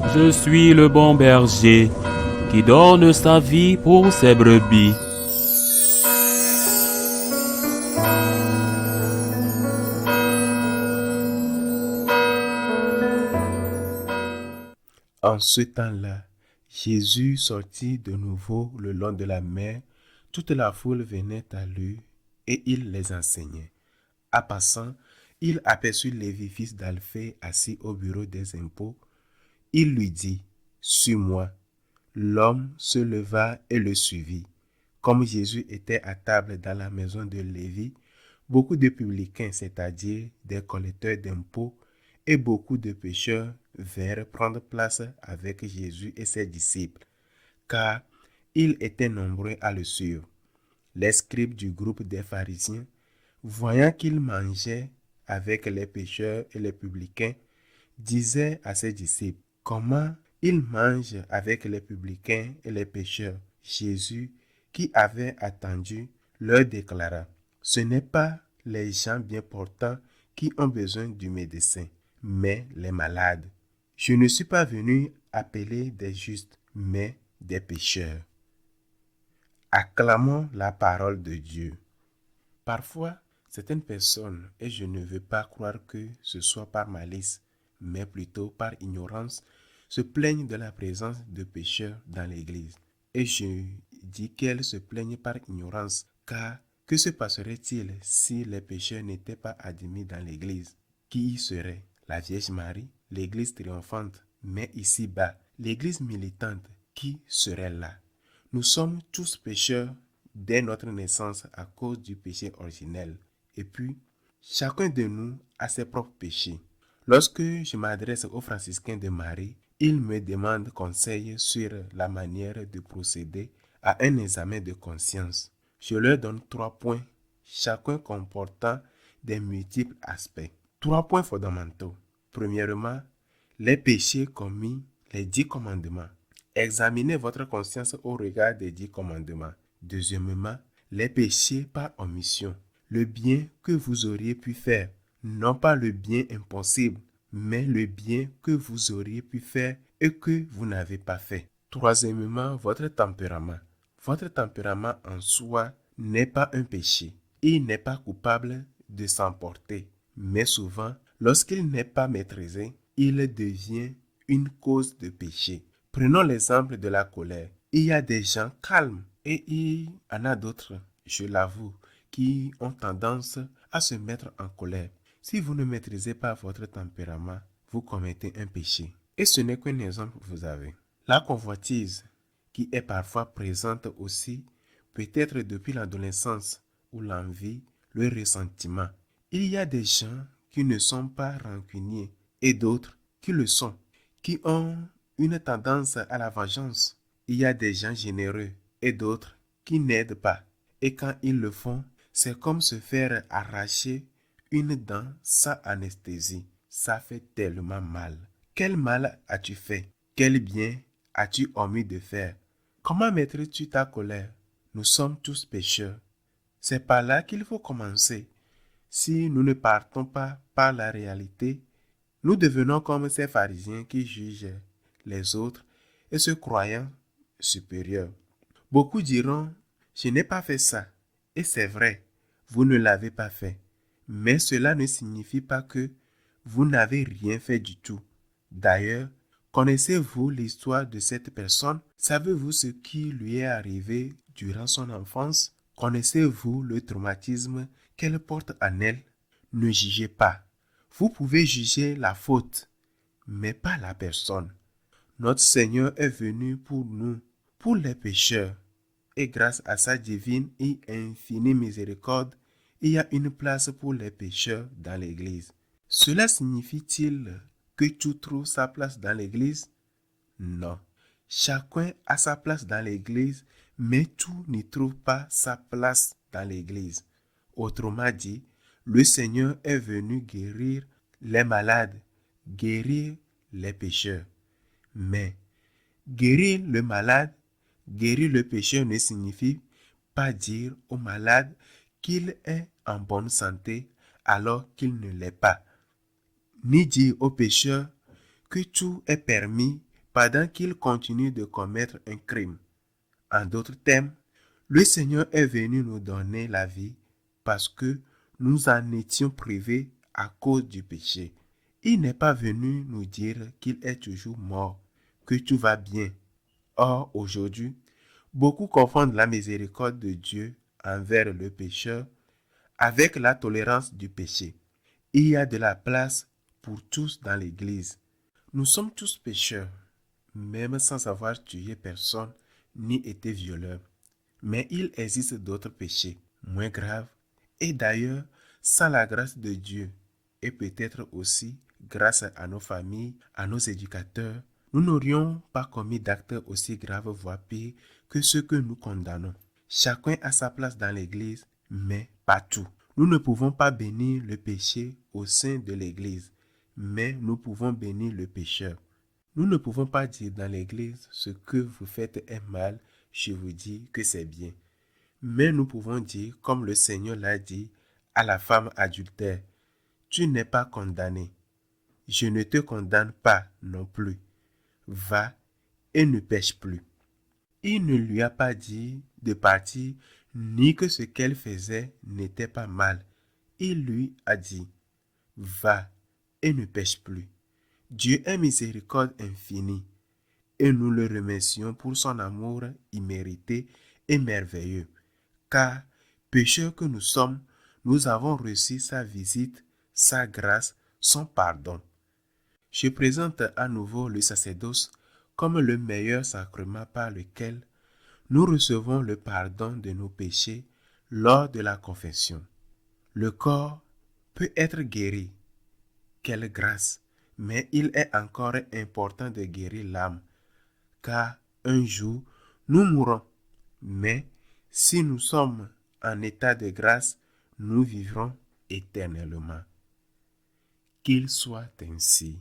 Je suis le bon berger qui donne sa vie pour ses brebis. En ce temps-là, Jésus sortit de nouveau le long de la mer. Toute la foule venait à lui et il les enseignait. En passant, il aperçut Lévi, fils d'Alphée, assis au bureau des impôts. Il lui dit, « Suis-moi. » L'homme se leva et le suivit. Comme Jésus était à table dans la maison de Lévi, beaucoup de publicains, c'est-à-dire des collecteurs d'impôts, et beaucoup de pécheurs vinrent prendre place avec Jésus et ses disciples, car ils étaient nombreux à le suivre. Les scribes du groupe des pharisiens, voyant qu'il mangeait avec les pécheurs et les publicains, disaient à ses disciples, « Comment il mange avec les publicains et les pécheurs ?» Jésus, qui avait attendu, leur déclara, « Ce n'est pas les gens bien portants qui ont besoin du médecin, mais les malades. Je ne suis pas venu appeler des justes, mais des pécheurs. » Acclamons la parole de Dieu. Parfois, certaines personnes, et je ne veux pas croire que ce soit par malice, mais plutôt par ignorance, se plaignent de la présence de pécheurs dans l'Église. Et je dis qu'elles se plaignent par ignorance, car que se passerait-il si les pécheurs n'étaient pas admis dans l'Église? Qui y serait? La Vierge Marie, l'Église triomphante, mais ici-bas, l'Église militante, qui serait là? Nous sommes tous pécheurs dès notre naissance à cause du péché originel. Et puis, chacun de nous a ses propres péchés. Lorsque je m'adresse aux franciscains de Marie, ils me demandent conseil sur la manière de procéder à un examen de conscience. Je leur donne 3 points, chacun comportant des multiples aspects. 3 points fondamentaux. Premièrement, les péchés commis, les 10 commandements. Examinez votre conscience au regard des 10 commandements. Deuxièmement, les péchés par omission. Le bien que vous auriez pu faire, non pas le bien impossible, mais le bien que vous auriez pu faire et que vous n'avez pas fait. Troisièmement, votre tempérament. Votre tempérament en soi n'est pas un péché. Il n'est pas coupable de s'emporter, mais souvent, lorsqu'il n'est pas maîtrisé, il devient une cause de péché. Prenons l'exemple de la colère. Il y a des gens calmes et il y en a d'autres, je l'avoue, qui ont tendance à se mettre en colère. Si vous ne maîtrisez pas votre tempérament, vous commettez un péché. Et ce n'est qu'un exemple que vous avez. La convoitise, qui est parfois présente aussi, peut-être depuis l'adolescence, ou l'envie, le ressentiment. Il y a des gens qui ne sont pas rancuniers et d'autres qui le sont, qui ont une tendance à la vengeance. Il y a des gens généreux et d'autres qui n'aident pas. Et quand ils le font, c'est comme se faire arracher une dent sans anesthésie. Ça fait tellement mal. Quel mal as-tu fait? Quel bien as-tu omis de faire? Comment maîtrises-tu ta colère? Nous sommes tous pécheurs. C'est par là qu'il faut commencer. Si nous ne partons pas par la réalité, nous devenons comme ces pharisiens qui jugent les autres et se croyant supérieurs. Beaucoup diront, je n'ai pas fait ça. Et c'est vrai, vous ne l'avez pas fait. Mais cela ne signifie pas que vous n'avez rien fait du tout. D'ailleurs, connaissez-vous l'histoire de cette personne? Savez-vous ce qui lui est arrivé durant son enfance? Connaissez-vous le traumatisme qu'elle porte en elle? Ne jugez pas. Vous pouvez juger la faute, mais pas la personne. Notre Seigneur est venu pour nous, pour les pécheurs. Et grâce à sa divine et infinie miséricorde, il y a une place pour les pécheurs dans l'Église. Cela signifie-t-il que tout trouve sa place dans l'Église? Non. Chacun a sa place dans l'Église, mais tout n'y trouve pas sa place dans l'Église. Autrement dit, le Seigneur est venu guérir les malades, guérir les pécheurs. Mais guérir le malade, guérir le pécheur ne signifie pas dire au malade qu'il est en bonne santé alors qu'il ne l'est pas, ni dire au pécheur que tout est permis pendant qu'il continue de commettre un crime. En d'autres termes, le Seigneur est venu nous donner la vie parce que nous en étions privés à cause du péché. Il n'est pas venu nous dire qu'il est toujours mort, que tout va bien. Or, aujourd'hui, beaucoup confondent la miséricorde de Dieu envers le pécheur avec la tolérance du péché. Il y a de la place pour tous dans l'Église. Nous sommes tous pécheurs, même sans avoir tué personne ni été violeurs. Mais il existe d'autres péchés, moins graves, et d'ailleurs, sans la grâce de Dieu, et peut-être aussi grâce à nos familles, à nos éducateurs, nous n'aurions pas commis d'actes aussi graves, voire pires, que ceux que nous condamnons. Chacun a sa place dans l'Église, mais pas tout. Nous ne pouvons pas bénir le péché au sein de l'Église, mais nous pouvons bénir le pécheur. Nous ne pouvons pas dire dans l'Église ce que vous faites est mal, je vous dis que c'est bien. Mais nous pouvons dire, comme le Seigneur l'a dit à la femme adultère, tu n'es pas condamné. Je ne te condamne pas non plus. Va et ne pêche plus. Il ne lui a pas dit de partir, ni que ce qu'elle faisait n'était pas mal. Il lui a dit, va et ne pêche plus. Dieu est miséricorde infinie, et nous le remercions pour son amour immérité et merveilleux, car, pécheurs que nous sommes, nous avons reçu sa visite, sa grâce, son pardon. Je présente à nouveau le sacerdoce comme le meilleur sacrement par lequel nous recevons le pardon de nos péchés lors de la confession. Le corps peut être guéri. Quelle grâce! Mais il est encore important de guérir l'âme, car un jour nous mourrons. Mais si nous sommes en état de grâce, nous vivrons éternellement. Qu'il soit ainsi.